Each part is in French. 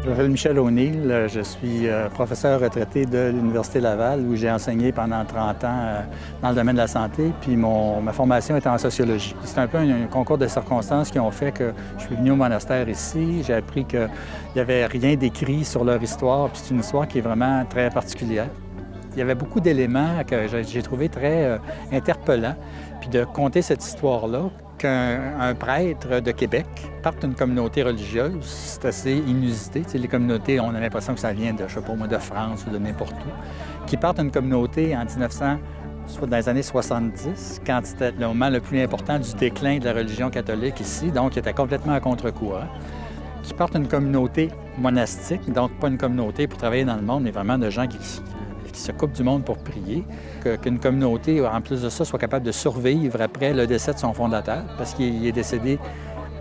Je m'appelle Michel O'Neill, je suis professeur retraité de l'Université Laval où j'ai enseigné pendant 30 ans dans le domaine de la santé, puis ma formation est en sociologie. C'est un peu un concours de circonstances qui ont fait que je suis venu au monastère ici. J'ai appris qu'il n'y avait rien d'écrit sur leur histoire, puis c'est une histoire qui est vraiment très particulière. Il y avait beaucoup d'éléments que j'ai trouvé très interpellants, puis de conter cette histoire-là, qu'un prêtre de Québec parte d'une communauté religieuse, c'est assez inusité. Les communautés, on a l'impression que ça vient de, je sais pas moi, de France ou de n'importe où. Qui parte d'une communauté en 1900, soit dans les années 70, quand c'était le moment le plus important du déclin de la religion catholique ici, donc qui était complètement à contre-courant. Qui partent d'une communauté monastique, donc pas une communauté pour travailler dans le monde, mais vraiment de gens qui se coupent du monde pour prier, qu'une communauté, en plus de ça, soit capable de survivre après le décès de son fondateur, parce qu'il est décédé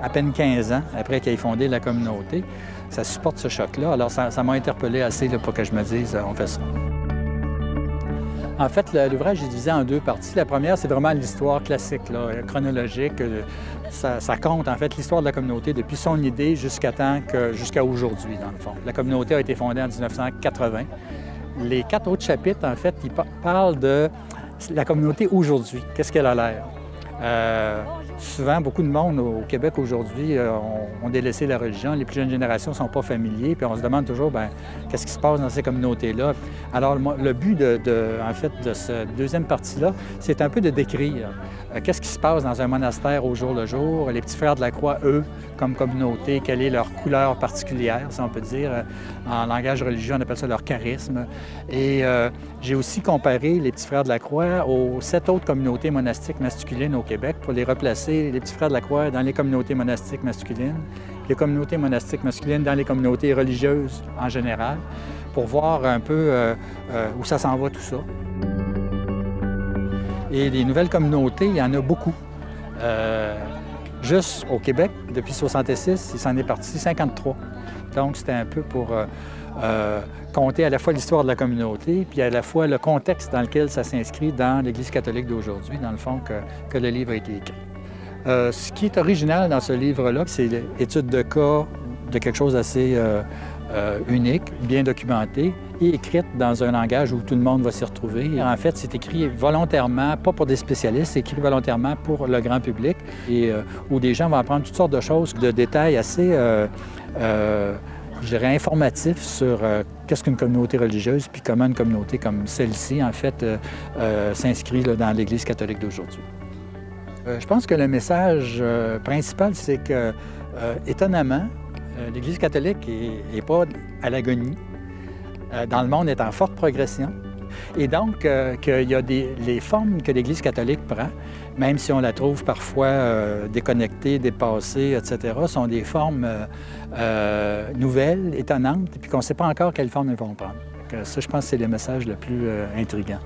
à peine 15 ans après qu'il ait fondé la communauté. Ça supporte ce choc-là. Alors, ça m'a interpellé assez là, pour que je me dise « on fait ça ». En fait, l'ouvrage est divisé en deux parties. La première, c'est vraiment l'histoire classique, là, chronologique. Ça compte, en fait, l'histoire de la communauté depuis son idée jusqu'à aujourd'hui, dans le fond. La communauté a été fondée en 1980. Les 4 autres chapitres, en fait, ils parlent de la communauté aujourd'hui. Qu'est-ce qu'elle a l'air? Souvent, beaucoup de monde au Québec aujourd'hui ont délaissé la religion. Les plus jeunes générations ne sont pas familiers, puis on se demande toujours, bien, qu'est-ce qui se passe dans ces communautés-là? Alors, le but en fait, de cette deuxième partie-là, c'est un peu de décrire qu'est-ce qui se passe dans un monastère au jour le jour, les petits frères de la Croix, eux, comme communauté, quelle est leur couleur particulière, si on peut dire. En langage religieux, on appelle ça leur charisme. Et j'ai aussi comparé les petits frères de la Croix aux 7 autres communautés monastiques masculines au Québec pour les replacer, les petits frères de la Croix, dans les communautés monastiques masculines, les communautés monastiques masculines dans les communautés religieuses en général, pour voir un peu où ça s'en va tout ça. Et les nouvelles communautés, il y en a beaucoup. Juste au Québec, depuis 1966, il s'en est parti 53. Donc, c'était un peu pour compter à la fois l'histoire de la communauté, puis à la fois le contexte dans lequel ça s'inscrit dans l'Église catholique d'aujourd'hui, dans le fond, que le livre a été écrit. Ce qui est original dans ce livre-là, c'est l'étude de cas de quelque chose d'assez unique, bien documenté et écrite dans un langage où tout le monde va s'y retrouver. En fait, c'est écrit volontairement, pas pour des spécialistes, c'est écrit volontairement pour le grand public et où des gens vont apprendre toutes sortes de choses, de détails assez, je dirais, informatifs sur qu'est-ce qu'une communauté religieuse, puis comment une communauté comme celle-ci, en fait, s'inscrit dans l'Église catholique d'aujourd'hui. Je pense que le message principal, c'est que, étonnamment, l'Église catholique n'est pas à l'agonie. Dans le monde, est en forte progression. Et donc, qu'il y a les formes que l'Église catholique prend, même si on la trouve parfois déconnectée, dépassée, etc., sont des formes nouvelles, étonnantes, et puis qu'on ne sait pas encore quelle forme elles vont prendre. Donc, ça, je pense que c'est le message le plus intriguant.